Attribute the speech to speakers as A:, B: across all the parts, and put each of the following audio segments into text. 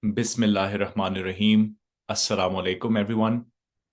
A: Bismillahirrahmanirrahim. Assalamu alaikum, everyone.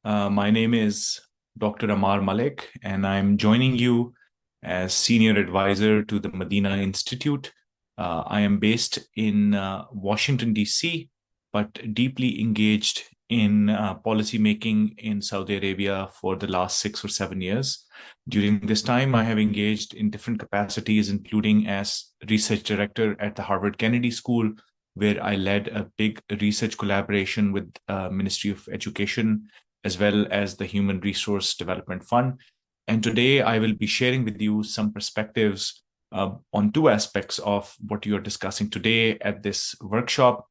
A: My name is Dr. Malik, and I'm joining you as Senior Advisor to the Medina Institute. I am based in Washington, D.C., but deeply engaged in policy making in Saudi Arabia for the last 6 or 7 years. During this time, I have engaged in different capacities, including as Research Director at the Harvard Kennedy School, where I led a big research collaboration with Ministry of Education as well as the Human Resource Development Fund. And today I will be sharing with you some perspectives on two aspects of what you are discussing today at this workshop.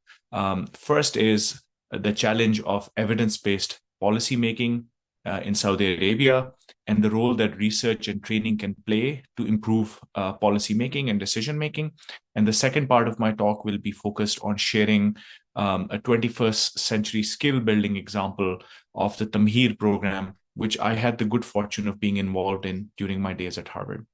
A: First is the challenge of evidence-based policymaking in Saudi Arabia and the role that research and training can play to improve policy making and decision making. And the second part of my talk will be focused on sharing a 21st century skill building example of the Tamheer program, which I had the good fortune of being involved in during my days at Harvard.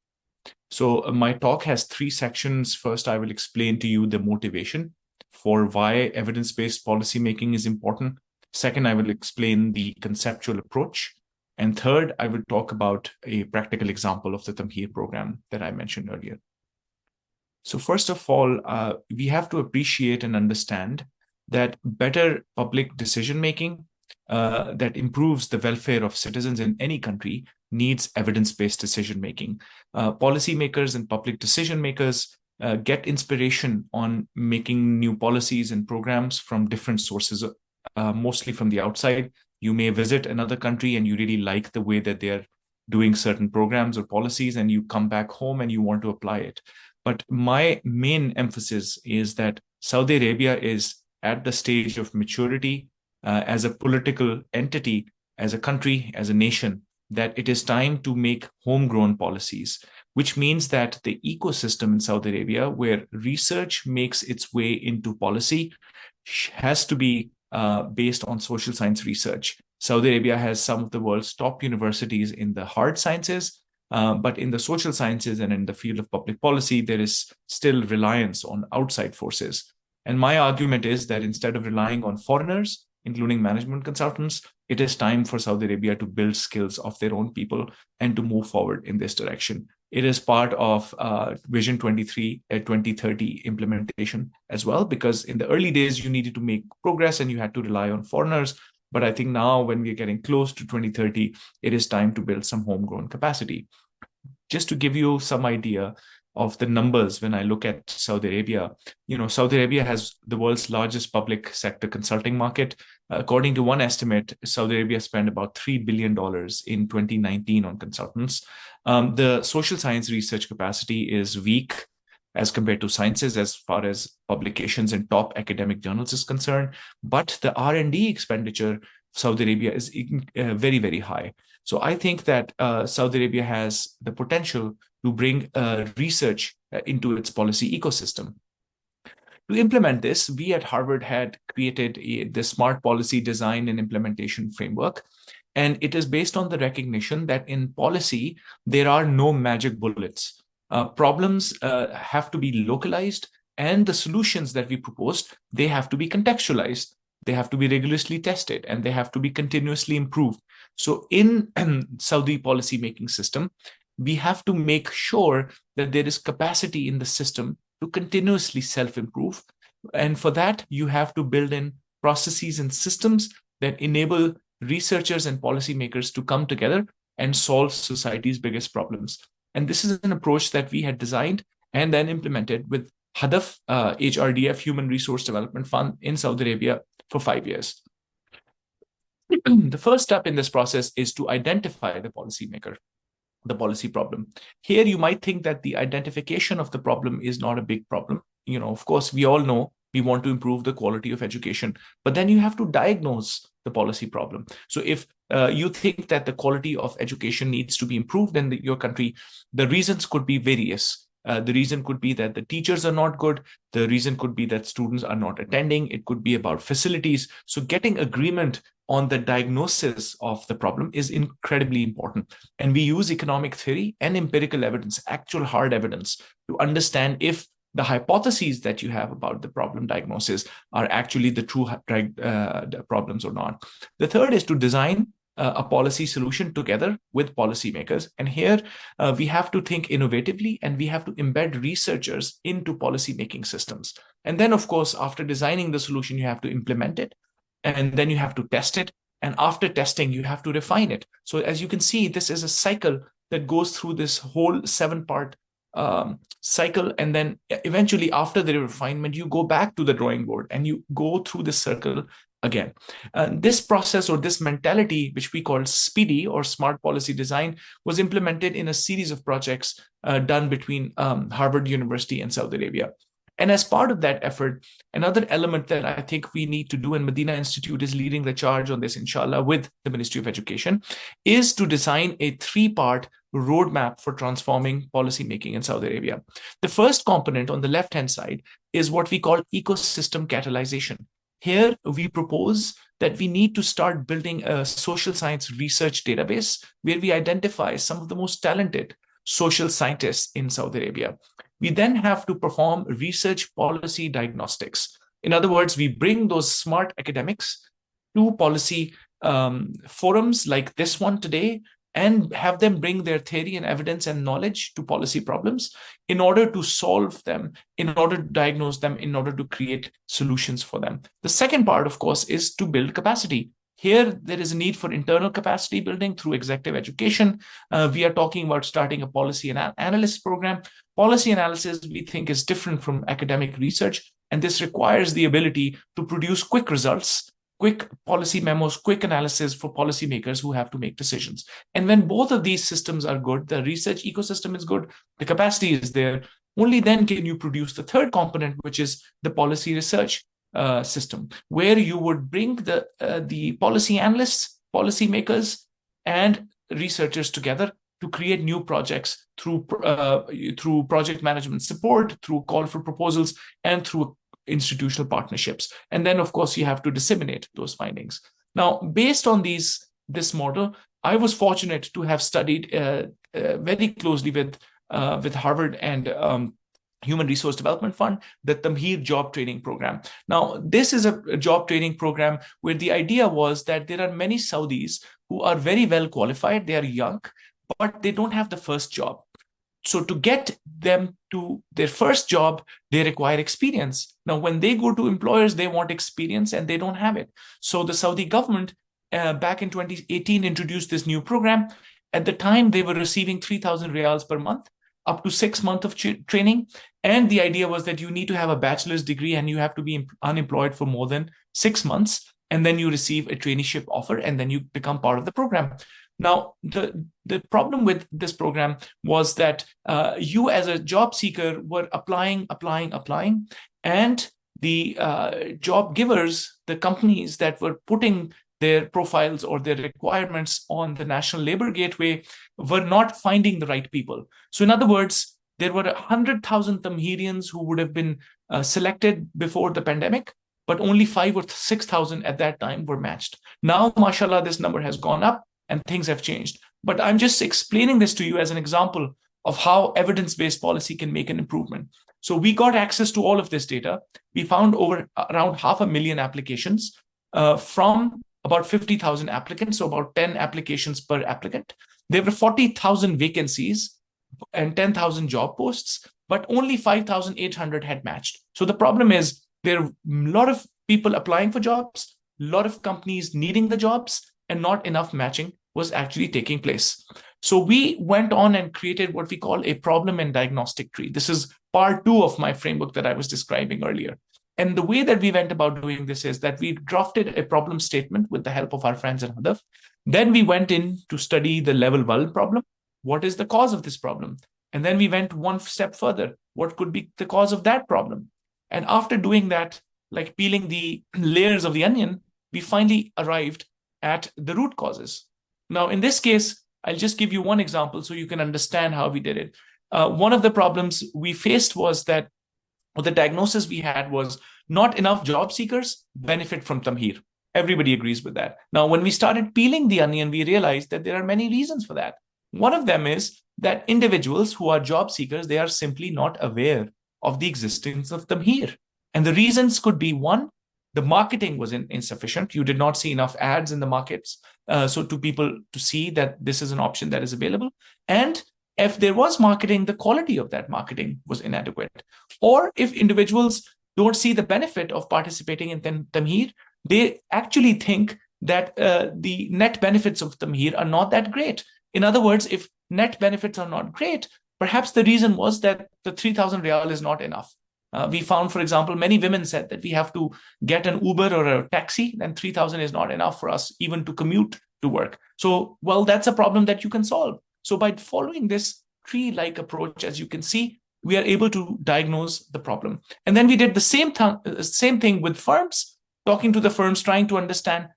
A: So my talk has three sections. First, I will explain to you the motivation for why evidence-based policymaking is important. Second, I will explain the conceptual approach. And third, I will talk about a practical example of the Tamheer program that I mentioned earlier. So first of all, we have to appreciate and understand that better public decision-making that improves the welfare of citizens in any country needs evidence-based decision-making. Policymakers and public decision-makers get inspiration on making new policies and programs from different sources, mostly from the outside. You may visit another country and you really like the way that they're doing certain programs or policies, and you come back home and you want to apply it. But my main emphasis is that Saudi Arabia is at the stage of maturity as a political entity, as a country, as a nation, that it is time to make homegrown policies, which means that the ecosystem in Saudi Arabia, where research makes its way into policy, has to be based on social science research. Saudi Arabia has some of the world's top universities in the hard sciences, but in the social sciences and in the field of public policy, there is still reliance on outside forces. And my argument is that instead of relying on foreigners, including management consultants, it is time for Saudi Arabia to build skills of their own people and to move forward in this direction. It is part of Vision 2030 implementation as well, because in the early days, you needed to make progress and you had to rely on foreigners. But I think now when we're getting close to 2030, it is time to build some homegrown capacity. Just to give you some idea of the numbers, when I look at Saudi Arabia, Saudi Arabia has the world's largest public sector consulting market. According to one estimate, Saudi Arabia spent about $3 billion in 2019 on consultants. The social science research capacity is weak as compared to sciences as far as publications in top academic journals is concerned. But the R&D expenditure Saudi Arabia is very, very high. So I think that Saudi Arabia has the potential to bring research into its policy ecosystem. To implement this, we at Harvard had created the Smart Policy Design and Implementation Framework. And it is based on the recognition that in policy, there are no magic bullets. Problems have to be localized, and the solutions that we proposed, they have to be contextualized. They have to be rigorously tested, and they have to be continuously improved. So in Saudi policy making system, we have to make sure that there is capacity in the system to continuously self-improve. And for that, you have to build in processes and systems that enable researchers and policymakers to come together and solve society's biggest problems. And this is an approach that we had designed and then implemented with HADF, HRDF, Human Resource Development Fund in Saudi Arabia for 5 years. The first step in this process is to identify the policymaker, the policy problem. Here, you might think that the identification of the problem is not a big problem. Of course, we all know we want to improve the quality of education, but then you have to diagnose the policy problem. So if you think that the quality of education needs to be improved in your country, the reasons could be various. The reason could be that the teachers are not good. The reason could be that students are not attending. It could be about facilities. So getting agreement on the diagnosis of the problem is incredibly important. And we use economic theory and empirical evidence, actual hard evidence, to understand if the hypotheses that you have about the problem diagnosis are actually the true problems or not. The third is to design a policy solution together with policymakers. And here we have to think innovatively, and we have to embed researchers into policy-making systems. And then, of course, after designing the solution, you have to implement it, and then you have to test it. And after testing, you have to refine it. So as you can see, this is a cycle that goes through this whole 7-part cycle. And then eventually, after the refinement, you go back to the drawing board and you go through this circle again. This process, or this mentality, which we call SPEEDY, or Smart Policy Design, was implemented in a series of projects done between Harvard University and Saudi Arabia. And as part of that effort, another element that I think we need to do, and Medina Institute is leading the charge on this, inshallah, with the Ministry of Education, is to design a 3-part roadmap for transforming policymaking in Saudi Arabia. The first component on the left-hand side is what we call ecosystem catalyzation. Here, we propose that we need to start building a social science research database where we identify some of the most talented social scientists in Saudi Arabia. We then have to perform research policy diagnostics. In other words, we bring those smart academics to policy forums like this one today, and have them bring their theory and evidence and knowledge to policy problems in order to solve them, in order to diagnose them, in order to create solutions for them. The second part, of course, is to build capacity. Here, there is a need for internal capacity building through executive education. We are talking about starting a policy analyst program. Policy analysis, we think, is different from academic research, and this requires the ability to produce quick results, quick policy memos, quick analysis for policymakers who have to make decisions. And when both of these systems are good, the research ecosystem is good, the capacity is there, only then can you produce the third component, which is the policy research system, where you would bring the policy analysts, policymakers, and researchers together to create new projects through project management support, through call for proposals, and through institutional partnerships. And then, of course, you have to disseminate those findings. Now, based on this model, I was fortunate to have studied very closely with Harvard and Human Resource Development Fund, the Tamheer job training program. Now, this is a job training program where the idea was that there are many Saudis who are very well qualified, they are young, but they don't have the first job. So to get them to their first job, they require experience. Now, when they go to employers, they want experience and they don't have it. So the Saudi government back in 2018 introduced this new program. At the time, they were receiving 3,000 riyals per month, up to 6 months of training. And the idea was that you need to have a bachelor's degree and you have to be unemployed for more than 6 months. And then you receive a traineeship offer and then you become part of the program. Now, the problem with this program was that you as a job seeker were applying, and the job givers, the companies that were putting their profiles or their requirements on the National Labor Gateway were not finding the right people. So in other words, there were 100,000 Tamhirians who would have been selected before the pandemic, but only 5,000 or 6,000 at that time were matched. Now, mashallah, this number has gone up and things have changed. But I'm just explaining this to you as an example of how evidence-based policy can make an improvement. So we got access to all of this data. We found around 500,000 applications from about 50,000 applicants, so about 10 applications per applicant. There were 40,000 vacancies and 10,000 job posts, but only 5,800 had matched. So the problem is there are a lot of people applying for jobs, a lot of companies needing the jobs, and not enough matching was actually taking place. So we went on and created what we call a problem and diagnostic tree. This is part 2 of my framework that I was describing earlier. And the way that we went about doing this is that we drafted a problem statement with the help of our friends in Hadaf. Then we went in to study the level 1 problem. What is the cause of this problem? And then we went one step further. What could be the cause of that problem? And after doing that, like peeling the layers of the onion, we finally arrived at the root causes. Now, in this case, I'll just give you one example so you can understand how we did it. One of the problems we faced was that the diagnosis we had was not enough job seekers benefit from Tamheer. Everybody agrees with that. Now, when we started peeling the onion, we realized that there are many reasons for that. One of them is that individuals who are job seekers, they are simply not aware of the existence of Tamheer. And the reasons could be one, the marketing was insufficient. You did not see enough ads in the markets, so to people to see that this is an option that is available. And if there was marketing, the quality of that marketing was inadequate. Or if individuals don't see the benefit of participating in Tamheer, they actually think that the net benefits of Tamheer are not that great. In other words, if net benefits are not great, perhaps the reason was that the 3,000 riyal is not enough. We found, for example, many women said that we have to get an Uber or a taxi, then 3,000 is not enough for us even to commute to work. So, well, that's a problem that you can solve. So by following this tree-like approach, as you can see, we are able to diagnose the problem. And then we did the same thing with firms, talking to the firms, trying to understand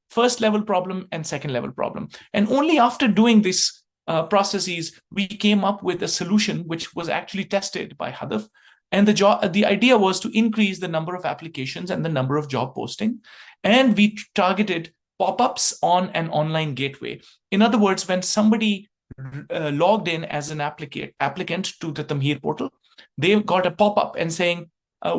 A: first level problem and second level problem. And only after doing this processes, we came up with a solution which was actually tested by Hadaf. And the idea was to increase the number of applications and the number of job posting. And we targeted pop-ups on an online gateway. In other words, when somebody logged in as an applicant to the Tamheer portal, they got a pop-up and saying,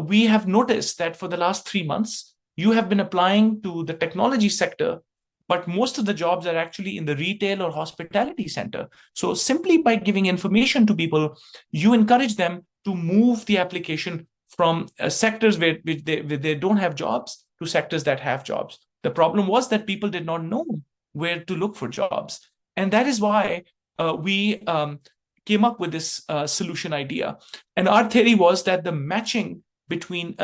A: we have noticed that for the last 3 months, you have been applying to the technology sector, but most of the jobs are actually in the retail or hospitality center. So simply by giving information to people, you encourage them to move the application from sectors where they don't have jobs to sectors that have jobs. The problem was that people did not know where to look for jobs. And that is why we came up with this solution idea. And our theory was that the matching between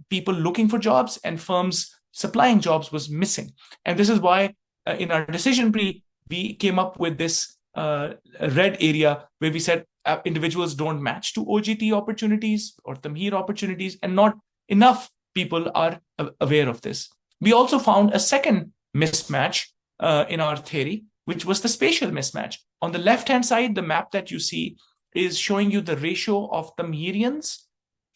A: people looking for jobs and firms supplying jobs was missing. And this is why in our decision tree, we came up with this red area where we said individuals don't match to OJT opportunities or Tamheer opportunities, and not enough people are aware of this. We also found a second mismatch in our theory, which was the spatial mismatch. On the left-hand side, the map that you see is showing you the ratio of Tamheerians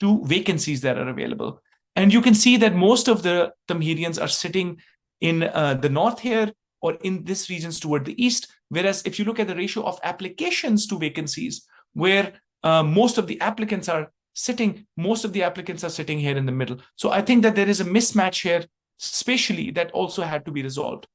A: to vacancies that are available. And you can see that most of the Tamheerians are sitting in the north here or in these regions toward the east. Whereas if you look at the ratio of applications to vacancies, where most of the applicants are sitting here in the middle. So I think that there is a mismatch here spatially that also had to be resolved.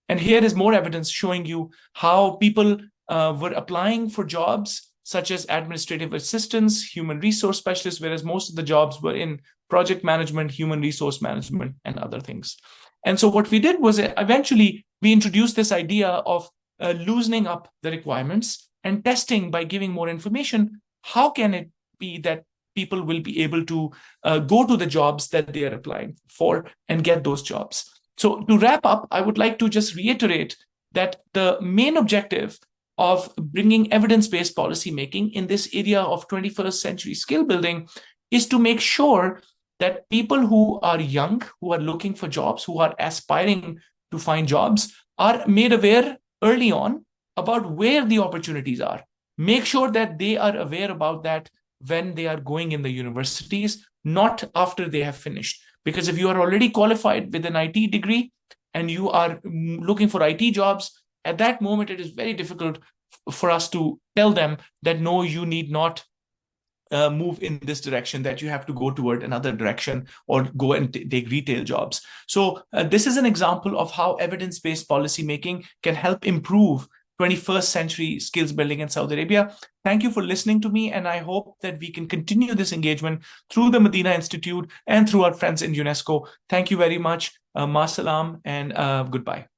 A: And here is more evidence showing you how people were applying for jobs such as administrative assistants, human resource specialists, whereas most of the jobs were in project management, human resource management, and other things. And so what we did was eventually we introduced this idea of loosening up the requirements and testing by giving more information. How can it be that people will be able to go to the jobs that they are applying for and get those jobs? So to wrap up, I would like to just reiterate that the main objective of bringing evidence-based policy making in this area of 21st century skill building is to make sure that people who are young, who are looking for jobs, who are aspiring to find jobs, are made aware early on about where the opportunities are. Make sure that they are aware about that when they are going in the universities, not after they have finished. Because if you are already qualified with an IT degree and you are looking for IT jobs, at that moment, it is very difficult for us to tell them that, no, you need not move in this direction, that you have to go toward another direction or go and take retail jobs. So this is an example of how evidence-based policy making can help improve 21st century skills building in Saudi Arabia. Thank you for listening to me, and I hope that we can continue this engagement through the Medina Institute and through our friends in UNESCO. Thank you very much. Ma salam and goodbye.